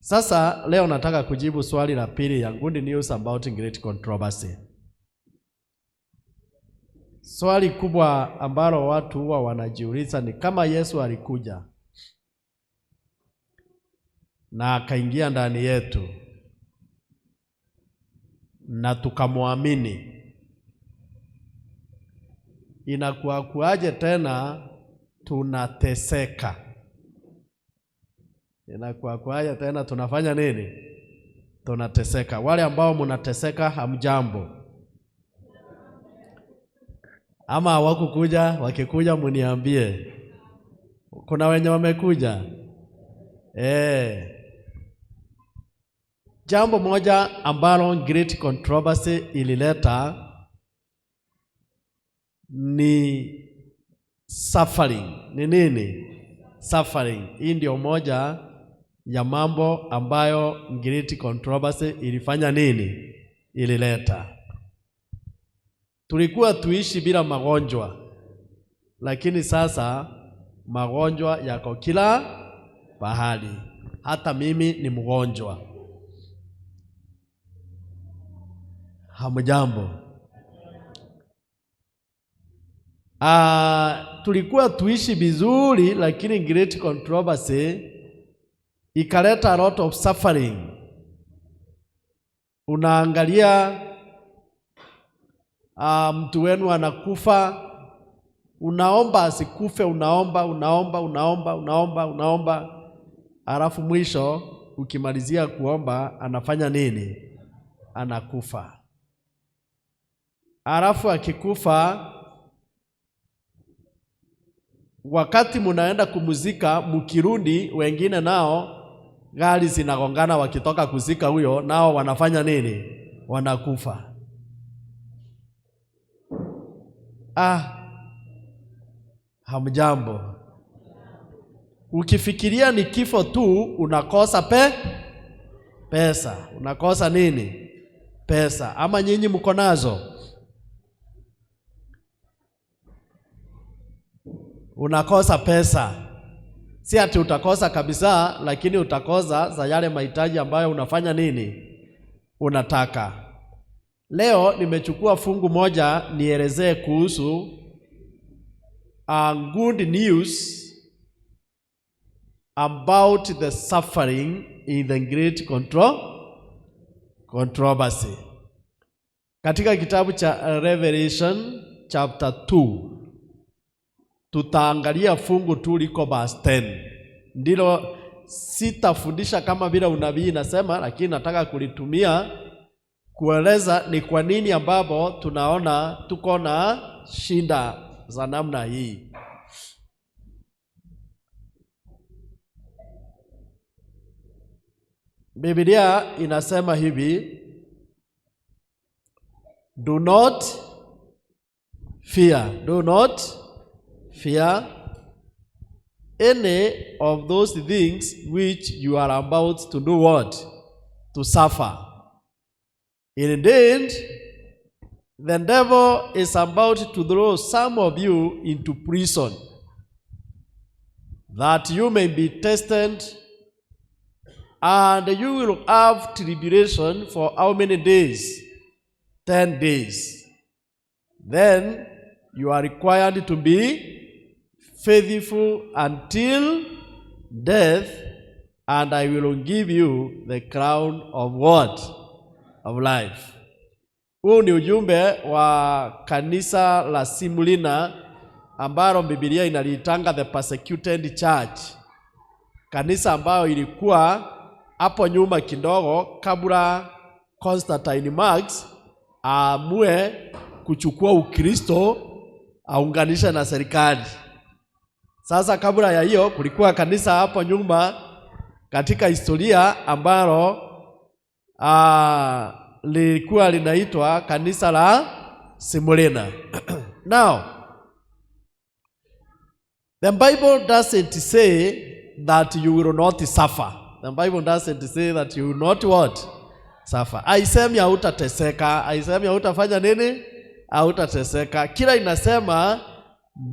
Sasa leo nataka kujibu swali la pili ya good news about great controversy. Swali kubwa ambalo watu huwa wanajiuliza ni kama Yesu alikuja na akaingia ndani yetu na tukamwamini, inakuwa kuaje tena tunateseka? Inakuwa kuaje tena tunafanya nini? Tunateseka. Wale ambao mnateseka hamjambo. Ama hawakukuja, wakikuja mniambie. Kuna wenye wamekuja? Jambo moja ambalo great controversy ilileta ni suffering. Ni nini? Suffering. Hii ndio moja ya mambo ambayo great controversy ilifanya nini? Ilileta. Tulikuwa tuishi bila magonjwa, lakini sasa magonjwa yako kila pahali. Hata mimi ni mgonjwa. Hamjambo. Tulikuwa tuishi vizuri, lakini great controversy ikaleta a lot of suffering. Unaangalia mtu wenu anakufa, unaomba asikufe, unaomba, alafu mwisho ukimalizia kuomba anafanya nini? Anakufa. Alafu akikufa, wakati munaenda kumuzika, mkirudi wengine nao gari zinagongana wakitoka kuzika huyo, nao wanafanya nini? Wanakufa. Hamjambo. Ukifikiria ni kifo tu, unakosa pesa. Unakosa nini? Pesa. Ama nyinyi mko nazo? Unakosa pesa. Si ati utakosa kabisa, lakini utakosa za yale mahitaji ambayo unafanya nini? Unataka. Leo nimechukua fungu moja nielezee kuhusu good news about the suffering in the great controversy. Katika kitabu cha Revelation chapter 2 tutaangalia fungu tu liko verse 10. Ndilo sitafundisha kama vile unabii inasema, lakini nataka kulitumia kueleza ni kwa nini ambapo tunaona tuko na shida za namna hii. Biblia inasema hivi: Do not fear any of those things which you are about to do what? To suffer. Indeed, the devil is about to throw some of you into prison, that you may be tested, and you will have tribulation for how many days? 10 days. Then you are required to be faithful until death, and I will give you the crown of what? Of life. Huu ni ujumbe wa kanisa la Smyrna ambalo Biblia inaliitanga the persecuted church. Kanisa ambayo ilikuwa hapo nyuma kidogo kabla Constantine Max aamue kuchukua Ukristo aunganisha na serikali. Sasa kabla ya hiyo kulikuwa kanisa hapo nyuma katika historia ambalo lilikuwa linaitwa kanisa la Smyrna. Now, the Bible doesn't say that you will not suffer. The Bible doesn't say that you will not what? Suffer. Haisemi hautateseka, haisemi hautafanya nini? Hautateseka. Kila inasema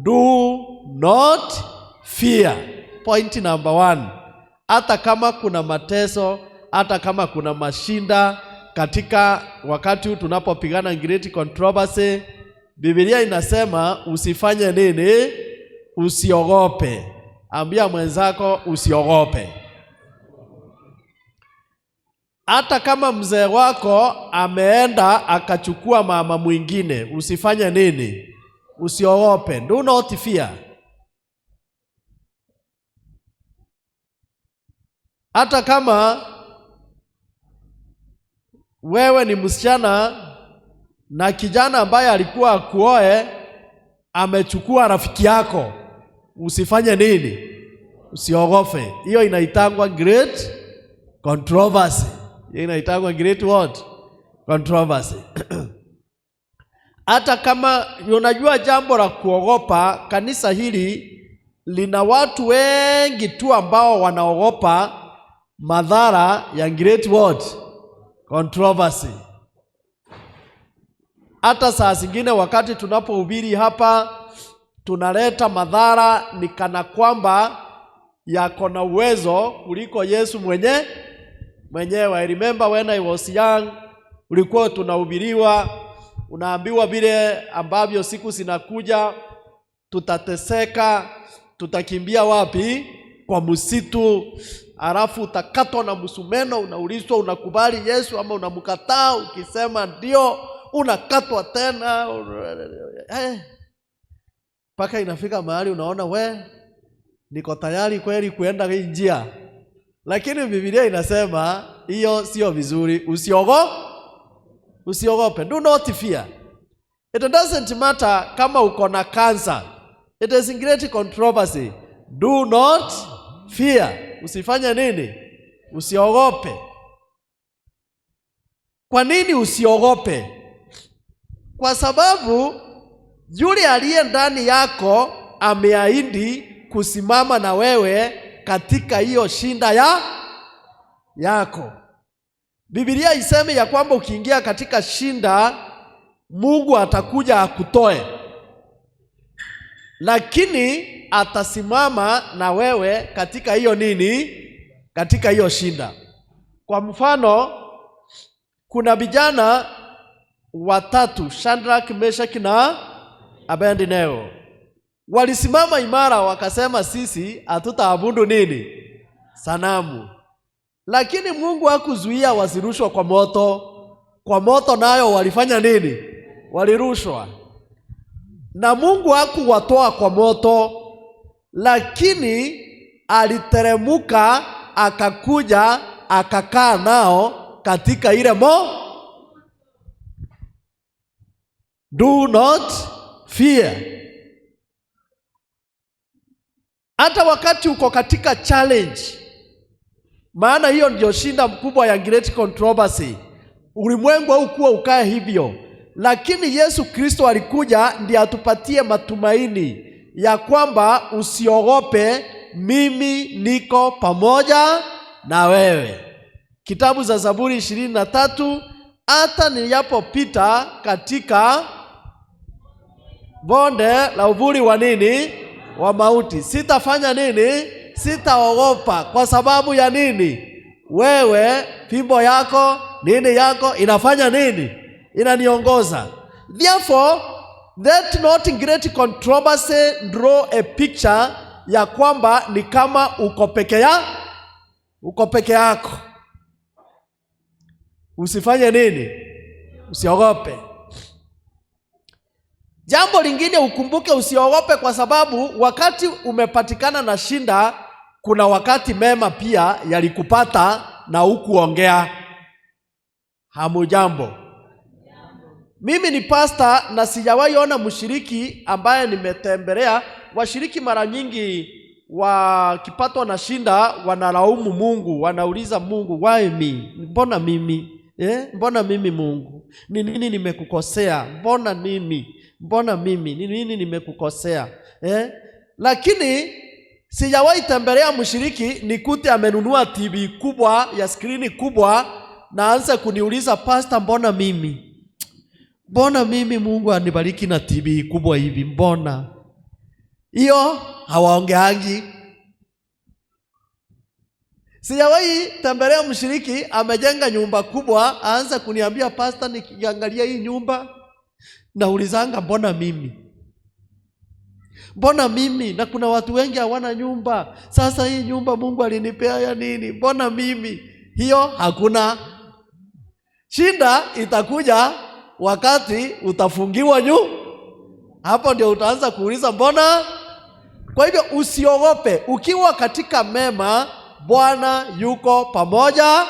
do not fear. Point number 1. hata kama kuna mateso, hata kama kuna mashinda katika wakati huu tunapopigana great controversy, Biblia inasema usifanye nini? Usiogope. Ambia mwenzako usiogope. Hata kama mzee wako ameenda akachukua mama mwingine, usifanye nini? Usiogope. Do not fear. Hata kama wewe ni msichana na kijana ambaye alikuwa akuoe amechukua rafiki yako, usifanye nini? Usiogope. Hiyo inaitangwa great controversy. Hiyo inaitangwa great what? Controversy. Hata kama unajua jambo la kuogopa, kanisa hili lina watu wengi tu ambao wanaogopa madhara ya great what? Controversy. Hata saa zingine wakati tunapohubiri hapa tunaleta madhara ni kana kwamba yako na uwezo kuliko Yesu mwenyewe. I remember when I was young, ulikuwa tunahubiriwa, unaambiwa vile ambavyo siku zinakuja tutateseka, tutakimbia wapi? Kwa msitu, alafu utakatwa na msumeno, unaulizwa unakubali Yesu ama unamkataa, ukisema ndio unakatwa tena. Paka inafika mahali unaona niko tayari kweli kuenda hii njia. Lakini Biblia inasema hiyo sio vizuri. Usiogope. Do not fear. It doesn't matter kama uko na cancer. It is in great controversy. Do not fear. Usifanye nini? Usiogope. Kwa nini usiogope? Kwa sababu yule aliye ndani yako ameahidi kusimama na wewe katika hiyo shinda yako. Biblia iseme ya kwamba ukiingia katika shinda Mungu atakuja akutoe, lakini atasimama na wewe katika hiyo nini? Katika hiyo shinda. Kwa mfano, kuna vijana watatu, Shadrach, Meshach na Abednego. Walisimama imara wakasema sisi hatutaabudu nini? Sanamu. Lakini Mungu hakuzuia wasirushwa kwa moto. Kwa moto nayo walifanya nini? Walirushwa. Na Mungu hakuwatoa kwa moto, lakini aliteremuka akakuja akakaa nao katika ile Do not fear. Hata wakati uko katika challenge, maana hiyo ndio shinda mkubwa ya great controversy. Ulimwengu haukuwa ukae hivyo, lakini Yesu Kristo alikuja ndiye atupatie matumaini ya kwamba usiogope, mimi niko pamoja na wewe. Kitabu za Zaburi 23, hata nilipopita katika bonde la uvuli wa nini? Wa mauti, sitafanya nini? Sitaogopa. Kwa sababu ya nini? Wewe, fimbo yako, nini yako inafanya nini? Inaniongoza. Therefore, let not great controversy draw a picture ya kwamba ni kama uko peke yako. Usifanye nini? Usiogope. Jambo lingine ukumbuke, usiogope kwa sababu wakati umepatikana na shinda, kuna wakati mema pia yalikupata na hukuongea. Hamujambo. Mimi ni pastor na sijawahi ona mshiriki ambaye nimetembelea. Washiriki mara nyingi wakipatwa na shinda wanalaumu Mungu, wanauliza Mungu, why me? Mbona mimi? Mbona mimi Mungu? Ni nini nimekukosea? Mbona mimi? Ni nini nimekukosea? Lakini sijawahi tembelea mshiriki nikute amenunua TV kubwa ya skrini kubwa na anza kuniuliza, pastor, mbona mimi? Mbona mimi Mungu anibariki na TV kubwa hivi? Mbona? Hiyo hawaongeangi. Sijawahi tembelea mshiriki amejenga nyumba kubwa, aanza kuniambia pastor, nikiangalia hii nyumba naulizanga mbona mimi? Mbona mimi? Na kuna watu wengi hawana nyumba. Sasa hii nyumba Mungu alinipea ya nini? Mbona mimi? Hiyo hakuna. Shida itakuja wakati utafungiwa hapo ndio utaanza kuuliza mbona? Kwa hivyo usiogope. Ukiwa katika mema, Bwana yuko pamoja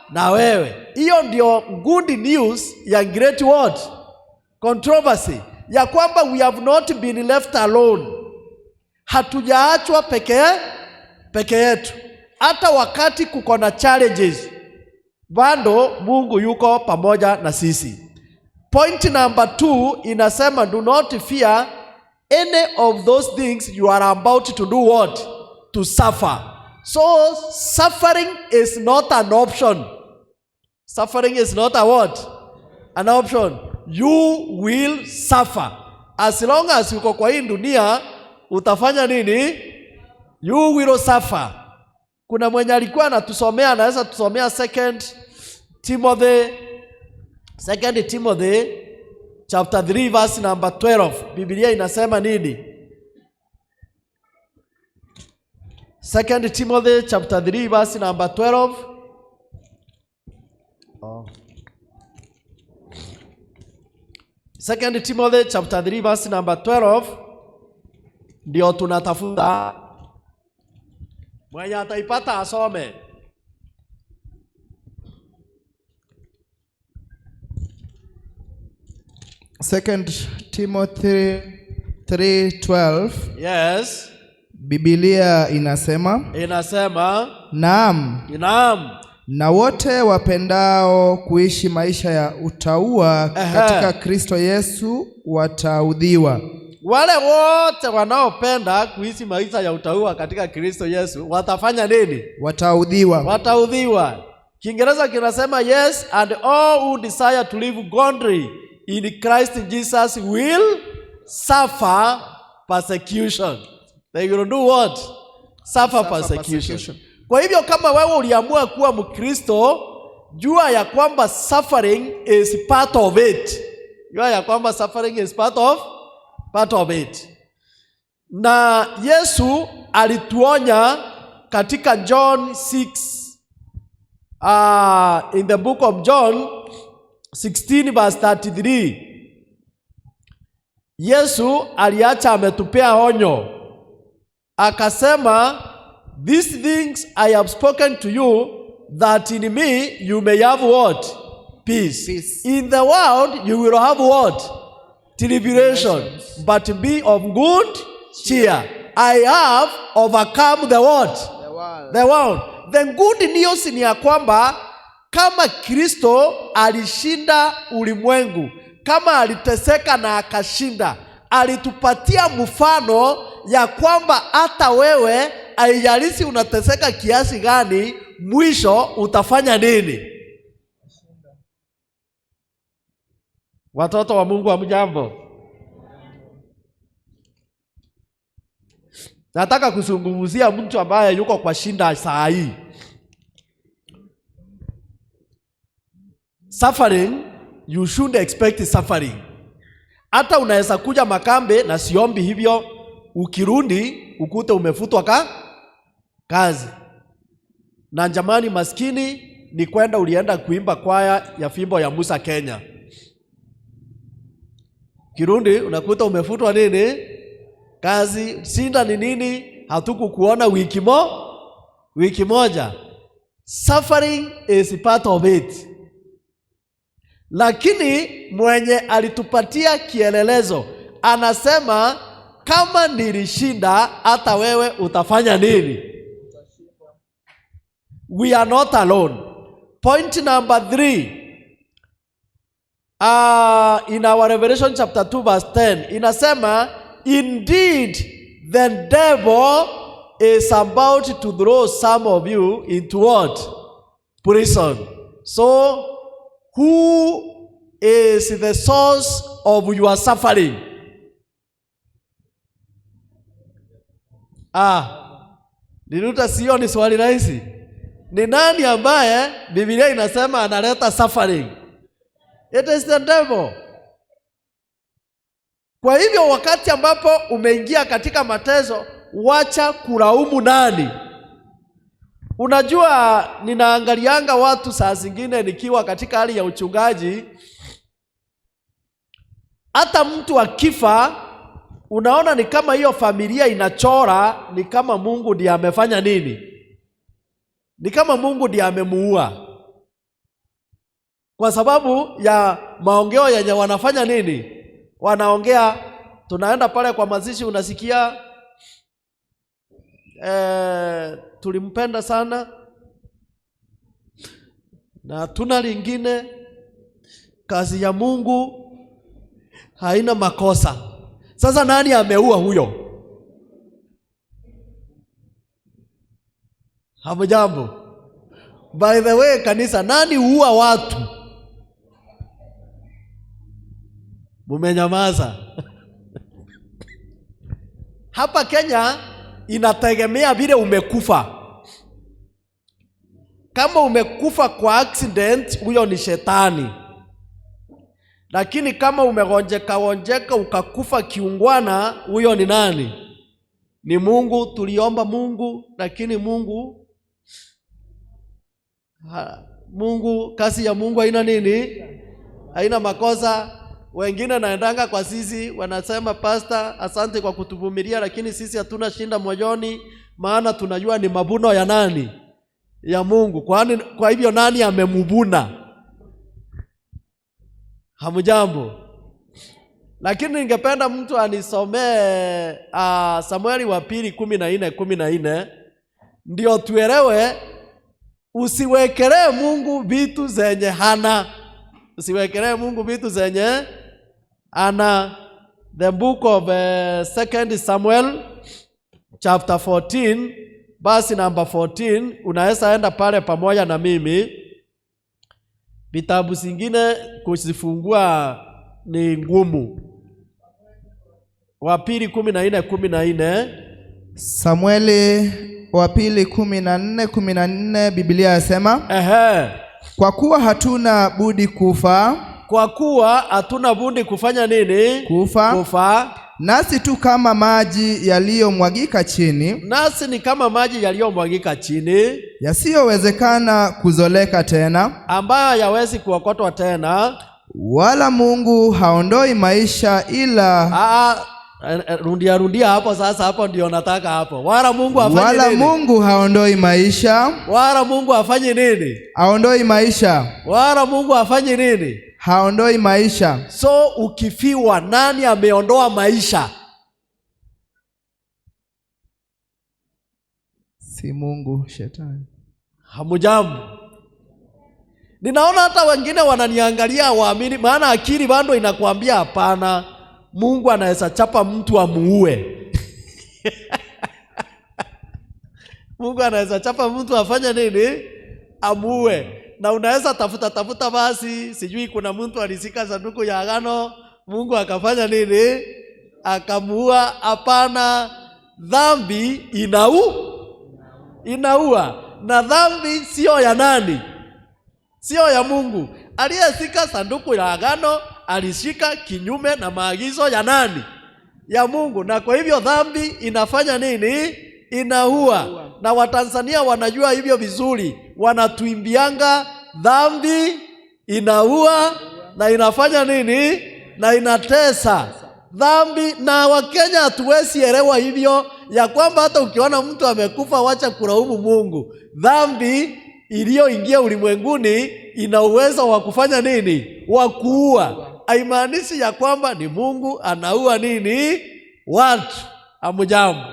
na wewe. Hiyo ndio good news ya great word controversy, ya kwamba we have not been left alone. Hatujaachwa peke yetu. Hata wakati kuko na challenges, bado Mungu yuko pamoja na sisi. Point number 2 inasema, do not fear any of those things you are about to do what? To suffer. So suffering is not an option. Suffering is not a what? An option. You will suffer. As long as uko kwa hii dunia, utafanya nini? You will suffer. Kuna mwenye alikuwa anatusomea, anaweza tusomea 2 Timothy chapter 3 verse number 12. Biblia inasema nini? 2 Timothy chapter 3 verse number 12. 2 Timothy chapter 3 verse number 12 ndio tunatafuta. Mwenye ataipata asome. Second Timothy 3:12. Yes. Biblia inasema, naam, na wote wapendao kuishi maisha ya utauwa katika Kristo Yesu wataudhiwa. Wale wote wanaopenda kuishi maisha ya utauwa katika Kristo Yesu watafanya nini? Wataudhiwa. Kiingereza kinasema yes, and all who desire to live godly in Christ Jesus will suffer persecution. They will do what? Suffer persecution. Kwa hivyo kama wewe uliamua kuwa Mkristo, jua ya kwamba suffering is part of it. Jua ya kwamba suffering is part of it. Na Yesu alituonya katika John 6, in the book of John 16 verse 33. Yesu aliacha ametupea onyo. Akasema, these things I have spoken to you, that in me you may have what? Peace. In the world you will have what? Tribulation. But be of good cheer. I have overcome the what? The world. The good news ni ya kwamba kama Kristo alishinda ulimwengu, kama aliteseka na akashinda, alitupatia mfano ya kwamba hata wewe, haijalishi unateseka kiasi gani, mwisho utafanya nini? Watoto wa Mungu, hamjambo? Nataka kuzungumzia mtu ambaye yuko kwa shinda saa hii. Suffering, you shouldn't expect suffering. Hata unaweza kuja makambe, na siombi hivyo, ukirudi ukute umefutwa kazi. Na jamani, maskini ni kwenda ulienda kuimba kwaya ya fimbo ya Musa Kenya. Kirundi unakuta umefutwa nini? Kazi. Sinda ni nini? Hatukukuona wiki moja. Suffering is part of it. Lakini mwenye alitupatia kielelezo anasema, kama nilishinda, hata wewe utafanya nini? We are not alone. Point number 3, in our Revelation chapter 2 verse 10 inasema, indeed the devil is about to throw some of you into what? Prison. So who is the source of your suffering? Niluta sio ni swali rahisi. Ni nani ambaye Biblia inasema analeta suffering? It is the devil. Kwa hivyo wakati ambapo umeingia katika mateso, wacha kulaumu nani. Unajua, ninaangalianga watu saa zingine nikiwa katika hali ya uchungaji, hata mtu akifa, unaona ni kama hiyo familia inachora, ni kama Mungu ndiye amefanya nini? Ni kama Mungu ndiye amemuua. Kwa sababu ya maongeo yenye wanafanya nini? Wanaongea, tunaenda pale kwa mazishi, unasikia tulimpenda sana na tuna lingine, kazi ya Mungu haina makosa. Sasa nani ameua huyo? Hamjambo. By the way, kanisa, nani huua watu? Mumenyamaza. Hapa Kenya inategemea vile umekufa. Kama umekufa kwa accident, huyo ni shetani. Lakini kama umegonjeka ukakufa kiungwana, huyo ni nani? Ni Mungu. Tuliomba Mungu, lakini Mungu, kazi ya Mungu haina nini? Haina makosa. Wengine naendanga kwa sisi, wanasema pastor, asante kwa kutuvumilia, lakini sisi hatuna shinda moyoni, maana tunajua ni mavuno ya nani? Ya Mungu. Kwa hivyo nani amemubuna? Hamjambo. Lakini ningependa mtu anisomee Samueli wa pili 14:14 ndio tuelewe. Usiwekelee Mungu vitu zenye hana. Usiwekelee Mungu vitu zenye hana. The book of 2 Samuel chapter 14 verse number 14. Unaweza enda pale pamoja na mimi. Vitabu zingine kuzifungua ni ngumu. Wa pili 14:14. Samueli wa pili 14:14, Biblia yasema, kwa kuwa hatuna budi kufa. Kwa kuwa hatuna budi kufanya nini? Kufa. Nasi tu kama maji yaliyomwagika chini. Nasi ni kama maji yaliyomwagika chini, yasiyowezekana kuzoleka tena, ambayo hayawezi kuokotwa tena. Wala Mungu haondoi maisha ila rundia hapo sasa. Hapo ndio nataka hapo. Wala Mungu afanye nini? Wala Mungu haondoi maisha. Wala Mungu afanye nini? Haondoi maisha. Wala Mungu afanye nini? Haondoi maisha. So ukifiwa, nani ameondoa maisha? Si Mungu, shetani. Hamujambo. Ninaona hata wengine wananiangalia waamini, maana akili bado inakuambia hapana, Mungu anaweza chapa mtu amuue. Mungu anaweza chapa mtu afanye nini? Amuue. Na unaweza tafuta basi, sijui kuna mtu alisika sanduku ya agano, Mungu akafanya nini? Akamuua. Hapana, dhambi inaua. Na dhambi sio ya nani? Sio ya Mungu. Aliyesika sanduku ya agano alishika kinyume na maagizo ya nani? Ya Mungu. Na kwa hivyo dhambi inafanya nini? Inaua. Na Watanzania wanajua hivyo vizuri. Wanatuimbianga dhambi inaua na inafanya nini? Na inatesa. Dhambi, na Wakenya hatuwezi elewa hivyo ya kwamba hata ukiona mtu amekufa, wacha kulaumu Mungu. Dhambi iliyoingia ulimwenguni ina uwezo wa kufanya nini? Wa kuua. Haimaanishi ya kwamba ni Mungu anaua nini? Watu. Hamjambo.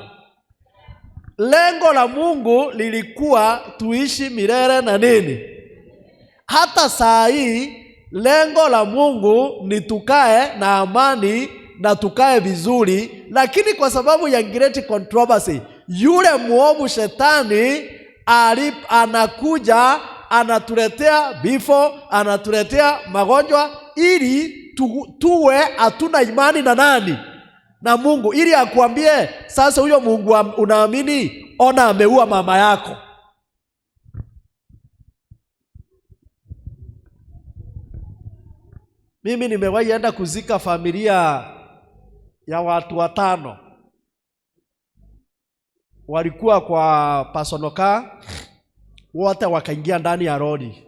Lengo la Mungu lilikuwa tuishi milele na nini? Hata saa hii lengo la Mungu ni tukae na amani na tukae vizuri, lakini kwa sababu ya great controversy, yule muovu shetani anakuja, anatuletea vifo, anatuletea magonjwa, ili tuwe hatuna imani na nani? Na Mungu, ili akuambie sasa huyo Mungu unaamini, ona ameua mama yako. Mimi nimewahi enda kuzika familia ya watu 5. Walikuwa kwa personal car, wote wakaingia ndani ya lori.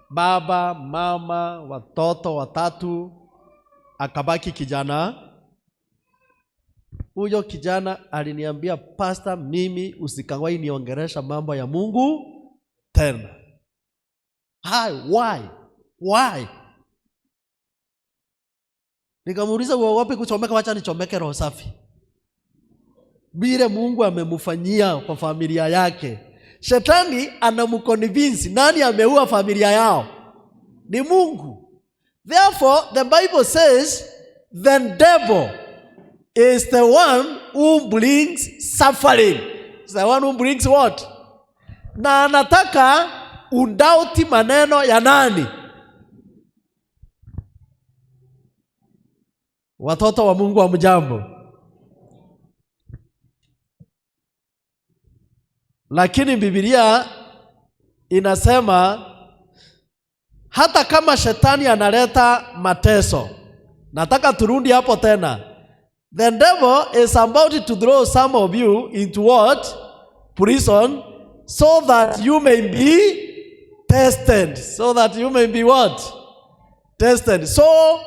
Baba, mama, watoto 3, akabaki kijana. Huyo kijana aliniambia, pastor, mimi usikawahi niongeresha mambo ya Mungu tena. Why? Nikamuuliza, uogopi kuchomeka? Wacha nichomeke roho safi. Bile Mungu amemufanyia kwa familia yake. Shetani anamconvince nani ameua familia yao? Ni Mungu. Therefore, the Bible says, the devil is the one who brings suffering. It's the one who brings what? Na anataka undauti maneno ya nani? Watoto wa Mungu wa mjambo. Lakini Biblia inasema hata kama shetani analeta mateso, nataka turudi hapo tena. The devil is about to throw some of you into what? Prison, so that you may be tested. So that you may be what? Tested. So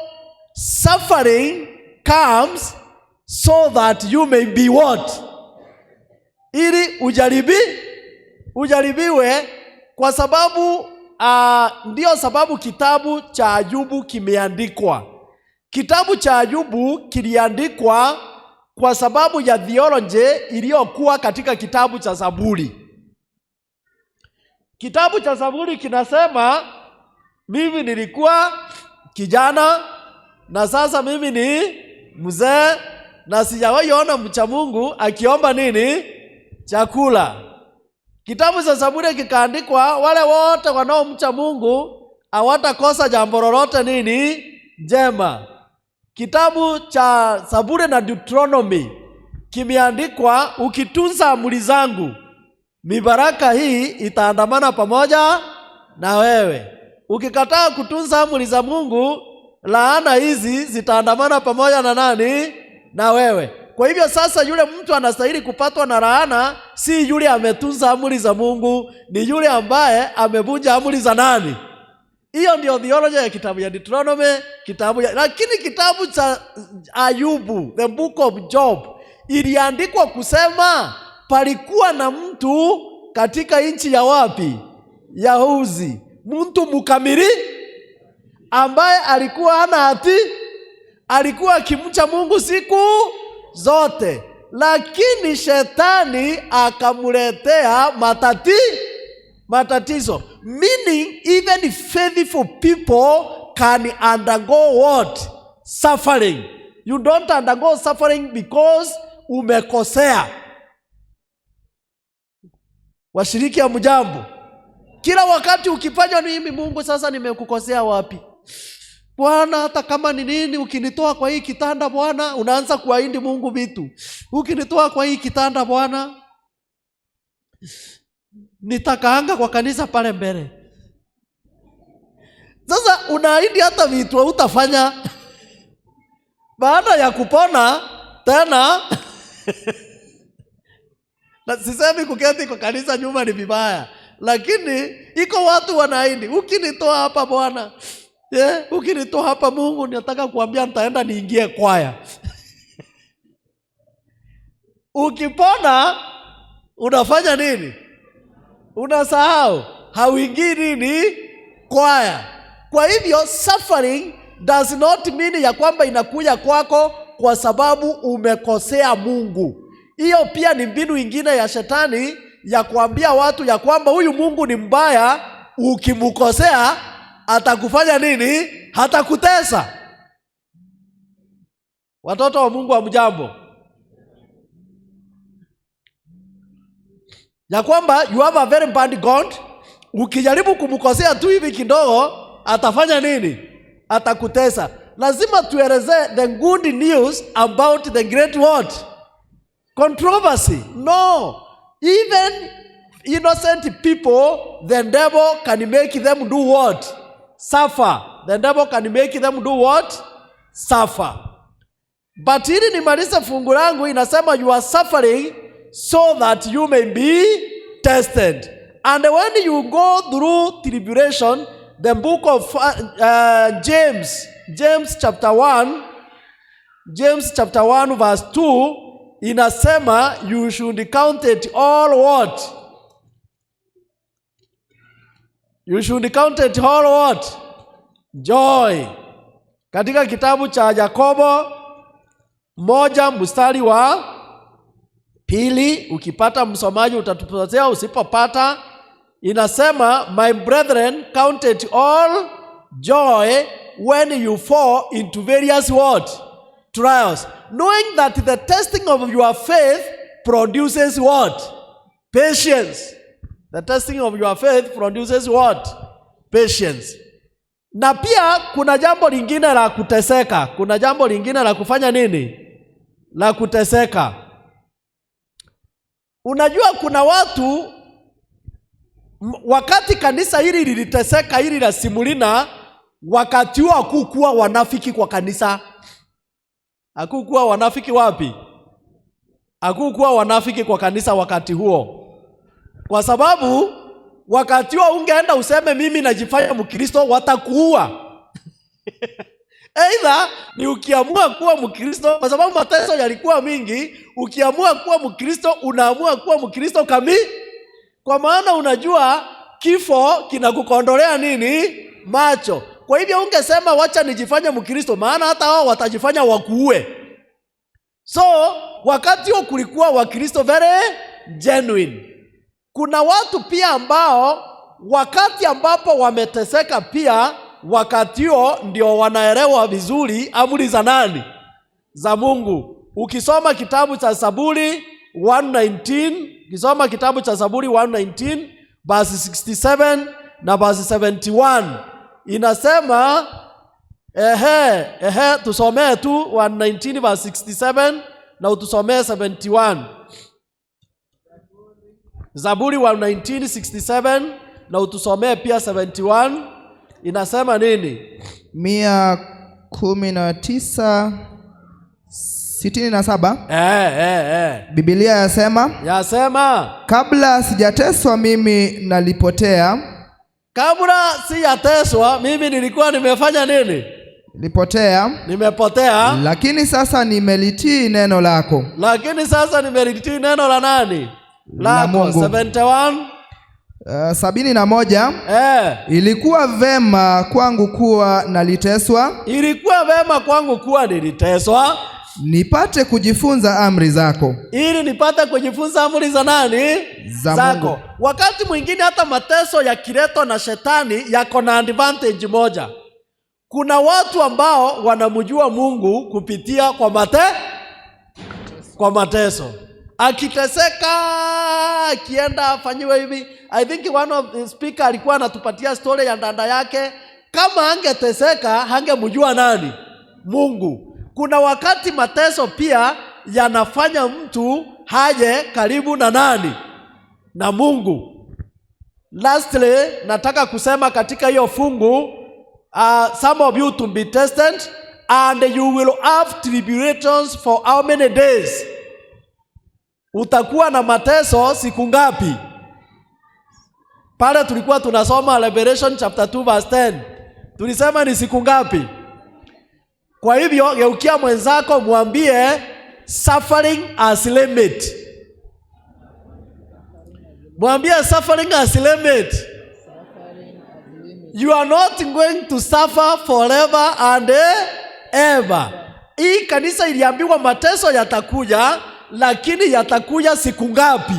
suffering comes so that you may be what? Ili ujaribiwe, kwa sababu ndio sababu kitabu cha Ayubu kimeandikwa. Kitabu cha Ayubu kiliandikwa kwa sababu ya theology iliyokuwa katika kitabu cha Zaburi. Kitabu cha Zaburi kinasema, mimi nilikuwa kijana na sasa mimi ni mzee na sijawahi ona mcha Mungu akiomba nini? Chakula. Kitabu cha Zaburi kikaandikwa, wale wote wanaomcha Mungu hawatakosa jambo lolote nini? Jema. Kitabu cha Zaburi na Deuteronomy kimeandikwa, ukitunza amri zangu, mibaraka hii itaandamana pamoja na wewe. Ukikataa kutunza amri za Mungu, laana hizi zitaandamana pamoja na nani? Na wewe. Kwa hivyo sasa yule mtu anastahili kupatwa na laana si yule ametunza amri za Mungu, ni yule ambaye amevunja amri za nani? Hiyo ndio theology ya kitabu ya Deuteronomy, lakini kitabu cha Ayubu, the book of Job, iliandikwa kusema palikuwa na mtu katika nchi ya wapi? Ya Uzi. Mtu mkamili ambaye alikuwa hana hati, alikuwa akimcha Mungu siku zote, lakini shetani akamuletea matatizo. Meaning even faithful people can undergo what? Suffering. You don't undergo suffering because umekosea. Washiriki ya mjambo, kila wakati ukifanya mimi Mungu sasa nimekukosea wapi? Bwana, hata kama ni nini, ukinitoa kwa hii kitanda Bwana, unaanza kuahidi Mungu vitu. Ukinitoa kwa hii kitanda Bwana, nitakaanga kwa kanisa pale mbele. Sasa unaahidi hata vitu utafanya. Baada ya kupona tena na sisemi kuketi kwa kanisa nyuma ni vibaya, lakini iko watu wanaahidi, ukinitoa hapa Bwana, ukinitoa hapa Mungu, nataka kuambia nitaenda niingie kwaya. Ukipona unafanya nini? Unasahau, hauingii nini? Kwaya. Kwa hivyo suffering does not mean ya kwamba inakuja kwako kwa sababu umekosea Mungu. Hiyo pia ni mbinu ingine ya shetani ya kuambia watu ya kwamba huyu Mungu ni mbaya, ukimkosea atakufanya nini? Hatakutesa. Watoto wa Mungu wa mjambo, ya kwamba you have a very bad God, ukijaribu kumkosea tu hivi kidogo atafanya nini? Atakutesa. Lazima tueleze the good news about the great what? Controversy. No. Even innocent people, the devil can make them do what? Suffer. The devil can make them do what? Suffer. But hili nimaliza fungu langu inasema you are suffering so that you may be tested. And when you go through tribulation, the book of James chapter 1 verse 2 inasema you should count it all what? You should count it all what? Joy. Katika kitabu cha Yakobo 1:2, ukipata msomaji utatupatia, usipopata inasema my brethren, count it all joy when you fall into various what? Trials, knowing that the testing of your faith produces what? Patience. The testing of your faith produces what? Patience. Na pia kuna jambo lingine la kuteseka. Kuna jambo lingine la kufanya nini? La kuteseka. Unajua kuna watu, wakati kanisa hili liliteseka, hili la Simulina, wakati huo hakukuwa wanafiki kwa kanisa. Hakukuwa wanafiki wapi? Hakukuwa wanafiki kwa kanisa wakati huo. Kwa sababu wakati huo ungeenda useme mimi najifanya Mkristo, watakuua. Aidha ni ukiamua kuwa Mkristo, kwa sababu mateso yalikuwa mingi, ukiamua kuwa Mkristo unaamua kuwa Mkristo kamili. Kwa maana unajua kifo kinakukondolea nini? Macho. Kwa hivyo ungesema wacha nijifanye Mkristo, maana hata wao watajifanya wakuue. So wakati huo kulikuwa Wakristo very genuine. Kuna watu pia ambao wakati ambapo wameteseka pia, wakati huo ndio wanaelewa vizuri amri za nani? Za Mungu. Ukisoma kitabu cha Zaburi 119 verse 67 na verse 71 inasema tusomee tu 119 verse 67 na utusomee 71. Zaburi 119:67 na utusomee pia 71 inasema nini? 119:67. Biblia yasema kabla sijateswa mimi nalipotea. Kabla sijateswa mimi nilikuwa nimefanya nini? Nimepotea. Lakini sasa nimelitii neno lako. Lakini sasa nimelitii neno la nani? La Mungu. 71. Ilikuwa vema kwangu kuwa naliteswa. Ilikuwa vema kwangu kuwa niliteswa, nipate kujifunza amri zako. Ili nipate kujifunza amri za nani? Zako. Wakati mwingine hata mateso yakiletwa na shetani yako na advantage moja. Kuna watu ambao wanamjua Mungu kupitia kwa mateso. Akiteseka, akienda afanyiwe hivi. I think one of the speaker alikuwa anatupatia story ya dada yake. Kama angeteseka, hangemjua nani? Mungu. Kuna wakati mateso pia yanafanya mtu haje karibu na nani? Na Mungu. Lastly, nataka kusema katika hiyo fungu, some of you to be tested and you will have tribulations for how many days? Utakuwa na mateso siku ngapi? Pale tulikuwa tunasoma Revelation chapter 2 verse 10. Tulisema ni siku ngapi? Kwa hivyo geukia mwenzako mwambie suffering as limit. Mwambie suffering as limit. You are not going to suffer forever and ever. Hii kanisa iliambiwa mateso yatakuja, lakini yatakuja siku ngapi?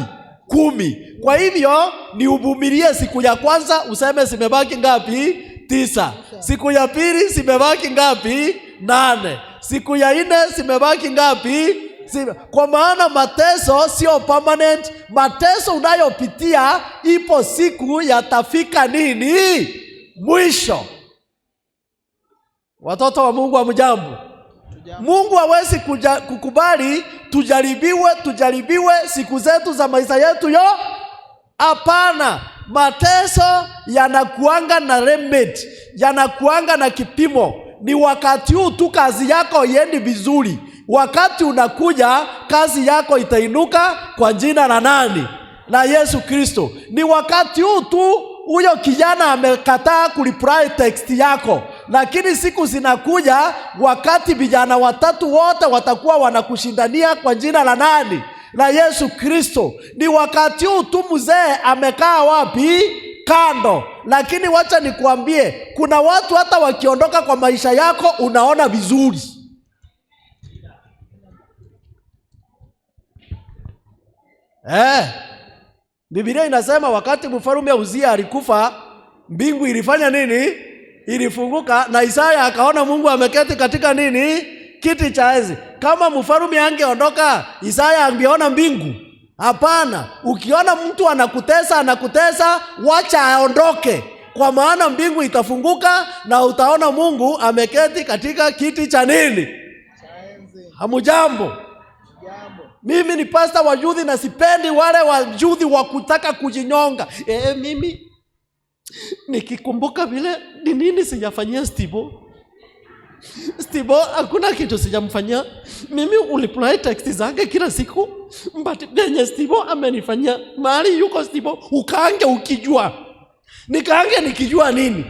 10. Kwa hivyo ni uvumilie siku ya kwanza useme zimebaki ngapi? 9. Siku ya pili zimebaki ngapi? 8. Siku ya 4 zimebaki ngapi? Kwa maana mateso sio permanent. Mateso unayopitia ipo siku yatafika nini? Mwisho. Watoto wa Mungu hamjambo? Mungu hawezi kukubali tujaribiwe siku zetu za maisha yetu Hapana, mateso yanakuanga na remedy, yanakuanga na kipimo. Ni wakati huu tu kazi yako iendi vizuri. Wakati unakuja, kazi yako itainuka kwa jina la nani? La Yesu Kristo. Ni wakati huu tu huyo kijana amekataa kureply text yako, lakini siku zinakuja wakati vijana watatu wote watakuwa wanakushindania kwa jina la nani? La Yesu Kristo. Ni wakati huu tu mzee amekaa wapi? Kando. Lakini wacha nikuambie, kuna watu hata wakiondoka kwa maisha yako unaona vizuri. Biblia inasema wakati mfalme Uzia alikufa, mbingu ilifanya nini? Ilifunguka, na Isaya akaona Mungu ameketi katika nini? Kiti cha enzi. Kama mfalme angeondoka, Isaya angeona mbingu? Hapana. Ukiona mtu anakutesa, wacha aondoke, kwa maana mbingu itafunguka na utaona Mungu ameketi katika kiti cha nini? Cha enzi. Hamujambo? Mimi ni pastor wa youth na sipendi wale wa youth wa kutaka kujinyonga. Mimi nikikumbuka vile ni nini sijafanyia Steve, hakuna kitu sijamfanyia. Mimi uliply text zake kila siku, but genye Steve amenifanyia. Mahali yuko Steve, ukaange ukijua. Nikaange nikijua nini?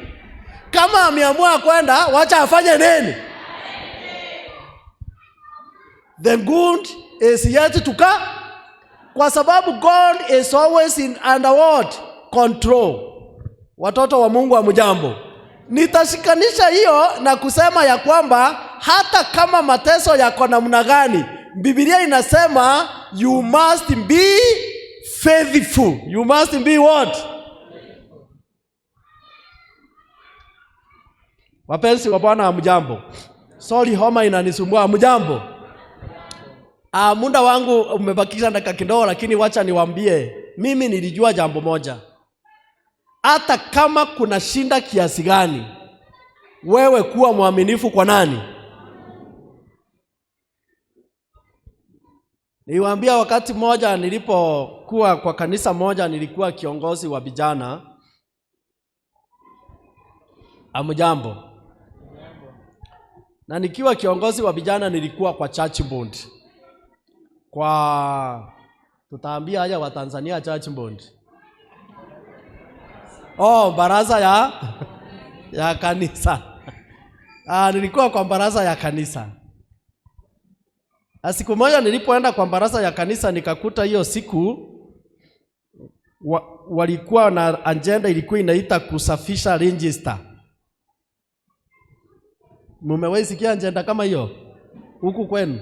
Kama ameamua kwenda, wacha afanye nini? The good is yet to come. Kwa sababu God is always under what? Control. Watoto wa Mungu hamjambo. Nitashikanisha hiyo na kusema ya kwamba hata kama mateso yako namna gani, Biblia inasema you must be faithful. You must be what? Wapenzi wa Bwana hamjambo. Sorry, homa inanisumbua. Hamjambo. Muda wangu umebakisha dakika kidogo, lakini wacha niwaambie, mimi nilijua jambo moja. Hata kama kuna shinda kiasi gani, wewe kuwa mwaminifu kwa nani? Niwaambia wakati mmoja nilipokuwa kwa kanisa moja, nilikuwa kiongozi wa vijana. Hamjambo. Na nikiwa kiongozi wa vijana nilikuwa kwa church board. Kwa tutaambia haya wa Tanzania church board. Baraza ya kanisa. Nilikuwa kwa baraza ya kanisa. Siku moja nilipoenda kwa baraza ya kanisa nikakuta hiyo siku walikuwa na agenda ilikuwa inaita kusafisha register. Mumewahi sikia agenda kama hiyo huku kwenu?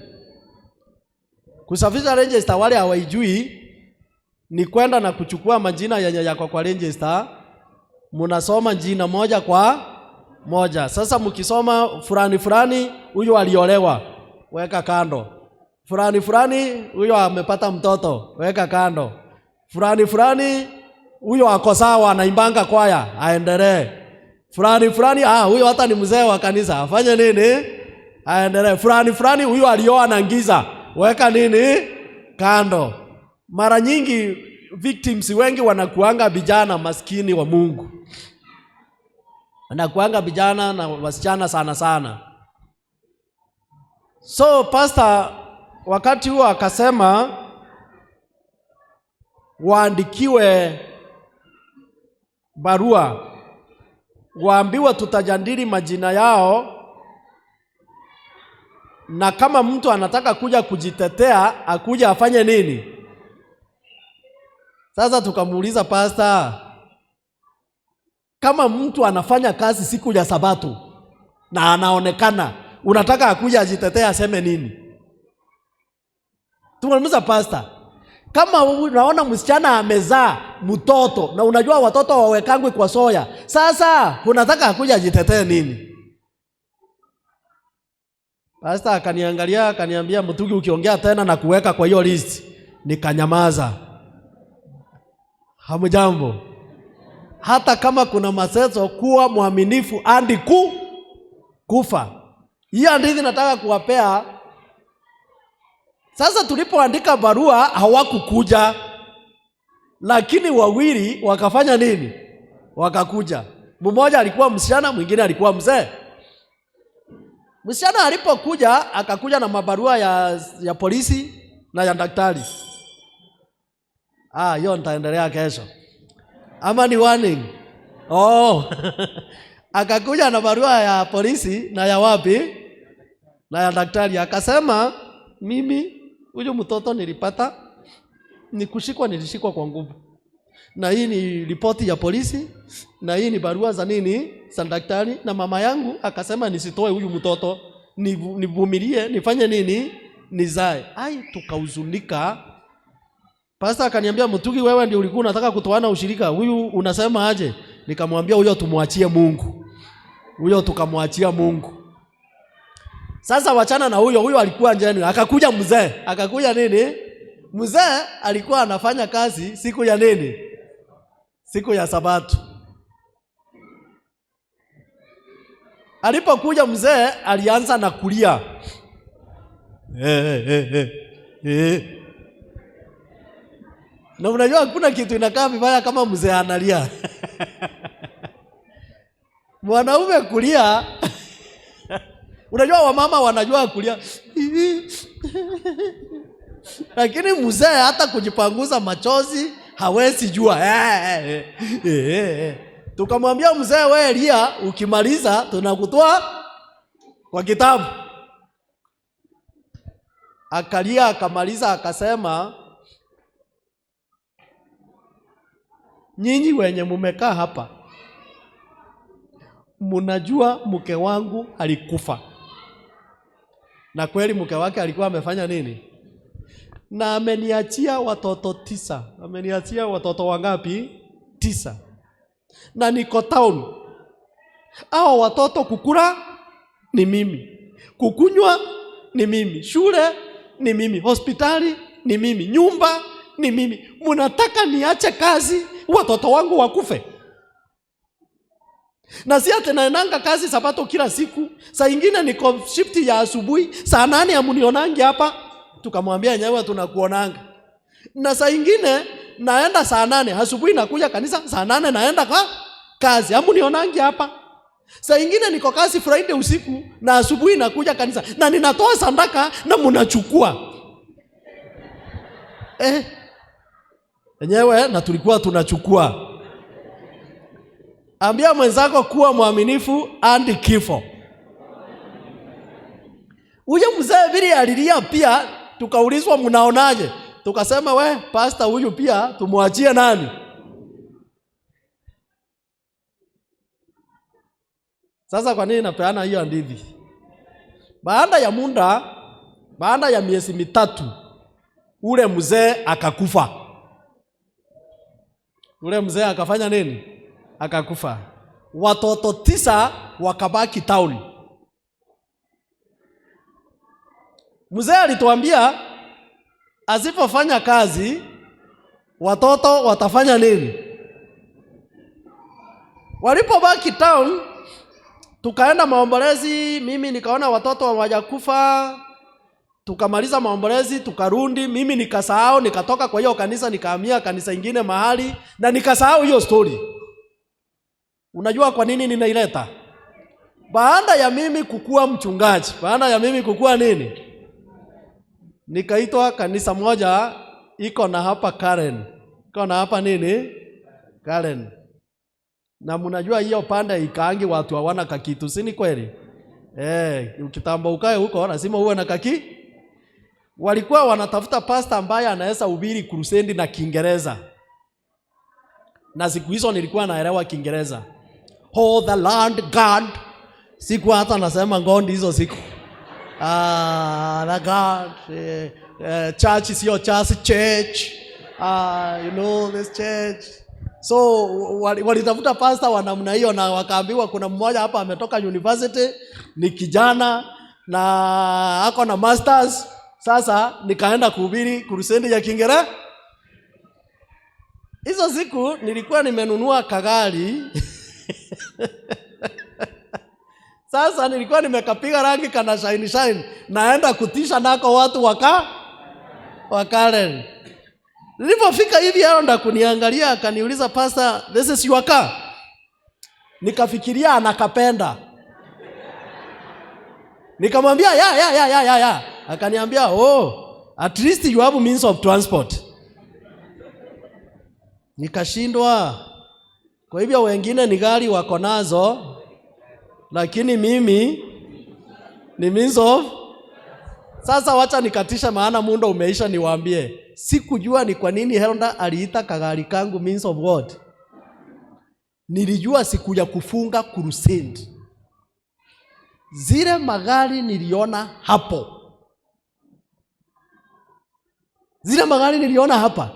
Kusafisha register, wale hawajui ni kwenda na kuchukua majina yako kwa register. Munasoma jina moja kwa moja. Sasa mkisoma fulani huyo aliolewa, weka kando. Fulani huyo amepata mtoto, weka kando. Fulani huyo ako sawa anaimbanga kwaya, aendelee. Fulani huyo hata ni mzee wa kanisa, afanye nini? Aendelee. Fulani huyo alioa na ngiza, weka nini? Kando. Mara nyingi victims wengi wanakuanga vijana maskini wa Mungu. Wanakuanga vijana na wasichana sana. So pastor wakati huo akasema waandikiwe barua, waambiwa tutajadili majina yao, na kama mtu anataka kuja kujitetea akuja afanye nini? Sasa tukamuuliza pastor, kama mtu anafanya kazi siku ya Sabato na anaonekana, unataka akuja ajitetea aseme nini? Tunamuuliza pastor, kama unaona msichana amezaa mtoto na unajua watoto wawekangwe kwa soya, sasa unataka akuja ajitetee nini? Pastor akaniangalia akaniambia, Mtugi, ukiongea tena na kuweka kwa hiyo list. Nikanyamaza. Hamjambo. Hata kama kuna mateso, kuwa mwaminifu hadi kufa. Hiyo hadithi nataka kuwapea. Sasa tulipoandika barua hawakukuja. lakini wawili wakafanya nini? Wakakuja. Mmoja alikuwa msichana, mwingine alikuwa mzee. Msichana alipokuja akakuja na mabarua ya polisi na ya daktari. Hiyo nitaendelea kesho. Ama ni warning? Akakuja na barua ya polisi na ya wapi? Na ya daktari. Akasema, mimi huyu mtoto nilipata nilishikwa kwa nguvu. Na hii ni ripoti ya polisi, na hii ni barua za nini? Za daktari. Na mama yangu akasema nisitoe huyu mtoto, nivumilie, nifanye nini? Nizae. Tukahuzunika. Pastor akaniambia, Mutugi, wewe ndio ulikuwa unataka kutoana ushirika. Huyu unasema aje? Nikamwambia huyo tumwachie Mungu. Huyo tukamwachia Mungu. Sasa wachana na huyo alikuwa njeni. Akakuja mzee. Akakuja nini? Mzee alikuwa anafanya kazi siku ya nini? Siku ya Sabato. Alipokuja mzee alianza na kulia. Na unajua hakuna kitu inakaa vibaya kama mzee analia. Mwanaume kulia. Unajua wamama wanajua kulia. Lakini mzee hata kujipanguza machozi hawezi jua. Tukamwambia mzee, wewe lia, ukimaliza tunakutoa kwa kitabu. Akalia akamaliza akasema, nyinyi wenye mumekaa hapa mnajua mke wangu alikufa. Na kweli mke wake alikuwa amefanya nini? Na ameniachia watoto 9. Ameniachia watoto wangapi? 9. Na niko town. Hao watoto kukula ni mimi, kukunywa ni mimi, shule ni mimi, hospitali ni mimi, nyumba ni mimi. Mnataka niache kazi watoto wangu wakufe? Na si ati naendanga kazi Sabato kila siku. Saa ingine niko shift ya asubuhi, saa 8 amunionangi hapa. Tukamwambia nyewe tunakuonanga. Na saa ingine naenda saa 8 asubuhi, nakuja kanisa saa 8 naenda kwa kazi. Amunionangi hapa. Saa ingine niko kazi Friday usiku na asubuhi nakuja kanisa. Na ninatoa sadaka na mnachukua. Nyewe na tulikuwa tunachukua. Ambia mwenzako kuwa mwaminifu hadi kifo. Huyo mzee vile alilia pia, tukaulizwa mnaonaje? Tukasema pastor huyu pia tumwachie nani? Sasa kwa nini napeana hiyo hadithi? Baada ya miezi 3 ule mzee akakufa. Ule mzee akafanya nini? Akakufa. Watoto 9 wakabaki town. Mzee alituambia asipofanya kazi watoto watafanya nini? Walipobaki town, tukaenda maombolezi. Mimi nikaona watoto hawajakufa. Tukamaliza maombolezi, tukarudi. Mimi nikasahau, nikatoka kwa hiyo kanisa nikahamia kanisa ingine mahali na nikasahau hiyo story. Unajua kwa nini ninaileta? Baada ya mimi kukua mchungaji, baada ya mimi kukua nini? Nikaitwa kanisa moja iko na hapa Karen. Iko na hapa nini? Karen. Na mnajua hiyo pande ikaangi watu hawana kakitu, si ni kweli? Ukitamba ukae huko lazima uwe na kaki. Walikuwa wanatafuta pastor ambaye anaweza hubiri crusade na Kiingereza. Na siku hizo nilikuwa naelewa Kiingereza. Oh, the land God. Siku hata nasema ngondi hizo siku. The God. Church sio church. You know this church. So walitafuta pastor wa namna hiyo na wakaambiwa kuna mmoja hapa ametoka university, ni kijana na ako na masters. Sasa nikaenda kuhubiri crusade ya Kiingereza. Hizo siku nilikuwa nimenunua kagari. Sasa nilikuwa nimekapiga rangi kana shine. Naenda kutisha nako watu wa Karen. Nilipofika hivi Elda kuniangalia akaniuliza, "Pastor, this is your car?" Nikafikiria anakapenda. Nikamwambia, "Ya." Akaniambia, "Oh, at least you have means of transport." Nikashindwa. Kwa hivyo wengine ni gari wako nazo, lakini mimi ni means of. Sasa wacha nikatisha, maana muda umeisha, niwaambie. Sikujua ni kwa nini Elda aliita kagari kangu means of what. Nilijua siku ya kufunga crusade. Zile magari niliona hapo. Zile magari niliona hapa.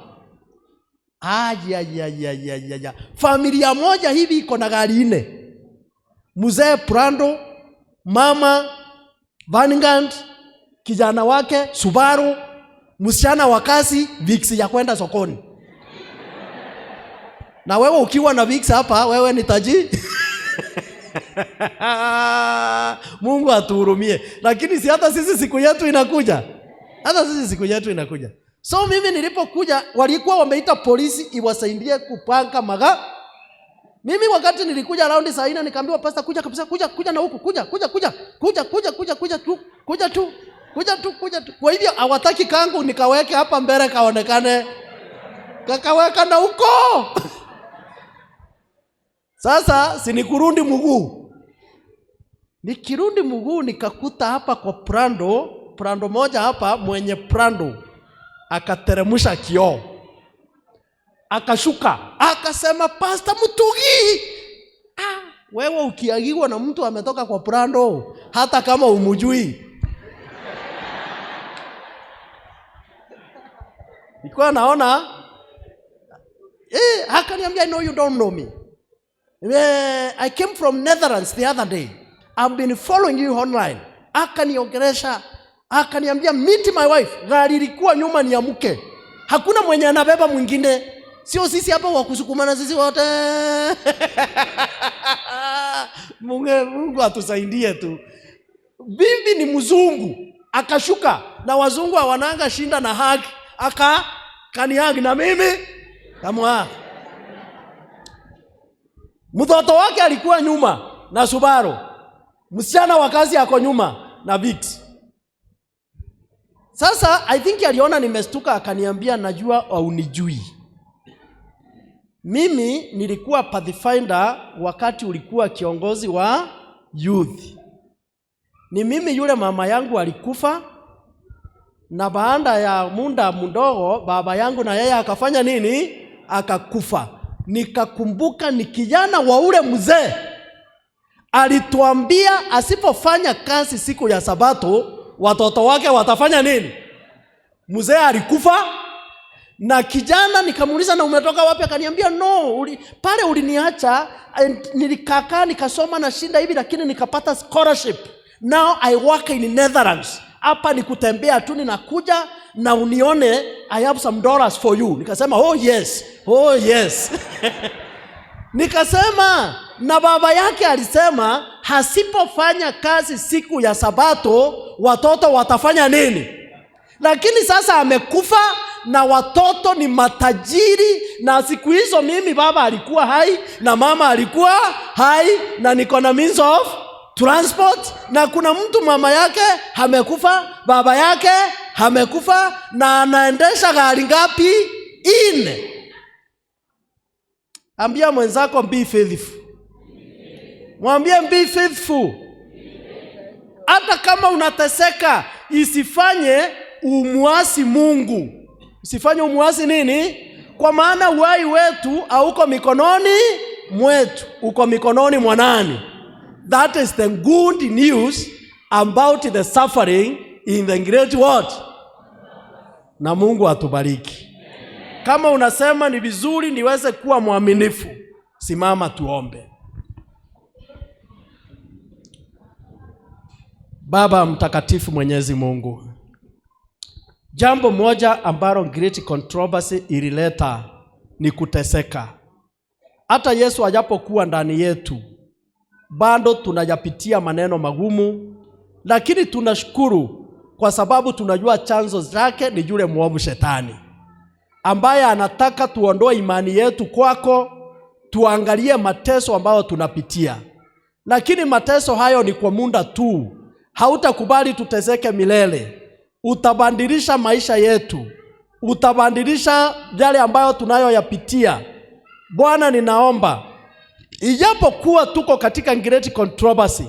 Aya. Familia moja hivi iko na gari 4. Mzee Prado, mama Vanguard, kijana wake Subaru, msichana wa kazi Vix ya kwenda sokoni. Na wewe ukiwa na Vix hapa, wewe ni tajiri. Mungu atuhurumie. Lakini si hata sisi siku yetu inakuja. So mimi nilipokuja walikuwa wameita polisi iwasaidie kupanga magari. Mimi wakati nilikuja around saa 4 nikaambiwa, "Pastor, kuja kabisa, kuja na huku, kuja tu." Kwa hivyo hawataki kangu nikaweke hapa mbele kaonekane. Kakaweka na huko. Sasa sinikurundi mguu. Nikirundi mguu nikakuta hapa kwa Prado moja hapa, mwenye Prado akateremsha kioo. Akashuka, akasema, "Pastor Mutugi, wewe ukiagiwa na mtu ametoka kwa Prado hata kama umujui." Nilikuwa naona akaniambia, "No, you don't know me. I came from Netherlands the other day. I've been following you online." Akaniongelesha, akaniambia, "Meet my wife." Gari ilikuwa nyuma ni ya mke. Hakuna mwenye anabeba mwingine. Sio sisi hapa wa kusukumana sisi wote. Mungu atusaidie tu. Bibi ni mzungu. Akashuka na wazungu hawananga shinda na haki. Kaniagi na mimi kama mtoto wake alikuwa nyuma na Subaru. Msichana wa kazi yako nyuma na Vix. Sasa I think aliona nimestuka, akaniambia, "Najua haunijui. Mimi nilikuwa Pathfinder wakati ulikuwa kiongozi wa youth. Ni mimi yule mama yangu alikufa, na baada ya muda mdogo baba yangu na yeye akafanya nini? Akakufa. Nikakumbuka ni kijana wa ule mzee alituambia asipofanya kazi siku ya Sabato watoto wake watafanya nini? Mzee alikufa. Na kijana nikamuuliza, "Na umetoka wapi?" Akaniambia, "No, pale uliniacha, nilikakaa nikasoma na shinda hivi, lakini nikapata scholarship. Now I work in Netherlands. Hapa ni kutembea tu, ninakuja na unione, I have some dollars for you." Nikasema, "Oh yes." Nikasema, na baba yake alisema hasipofanya kazi siku ya Sabato watoto watafanya nini? Lakini sasa amekufa na watoto ni matajiri, na siku hizo mimi baba alikuwa hai na mama alikuwa hai na niko na means of transport, na kuna mtu mama yake amekufa, baba yake amekufa, na anaendesha gari ngapi? 4. Ambia mwenzako, be faithful. Mwambie, be faithful. Hata kama unateseka, isifanye umuasi Mungu. Usifanye umuasi nini? Kwa maana uhai wetu hauko mikononi mwetu, uko mikononi mwa nani? That is the good news about the suffering in the great world. Na Mungu atubariki. Kama unasema ni vizuri niweze kuwa mwaminifu, simama tuombe. Baba mtakatifu, Mwenyezi Mungu, jambo moja ambalo great controversy ilileta ni kuteseka. Hata Yesu ajapokuwa ndani yetu, bado tunayapitia maneno magumu, lakini tunashukuru kwa sababu tunajua chanzo zake ni yule mwovu Shetani. ambaye anataka tuondoe imani yetu kwako, tuangalie mateso ambayo tunapitia. Lakini mateso hayo ni kwa muda tu. Hautakubali tuteseke milele. Utabadilisha maisha yetu. Utabadilisha yale ambayo tunayoyapitia. Bwana, ninaomba ijapokuwa tuko katika great controversy,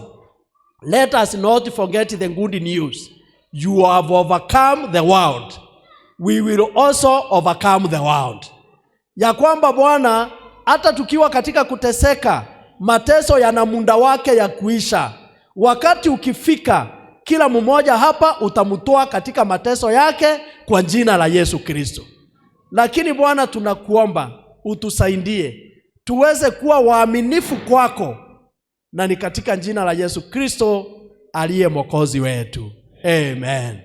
let us not forget the good news. You have overcome the world. We will also overcome the world. Ya kwamba Bwana, hata tukiwa katika kuteseka, mateso yana muda wake ya kuisha. Wakati ukifika, kila mmoja hapa utamtoa katika mateso yake kwa jina la Yesu Kristo. Lakini Bwana, tunakuomba utusaidie tuweze kuwa waaminifu kwako, na ni katika jina la Yesu Kristo aliye Mwokozi wetu. Amen.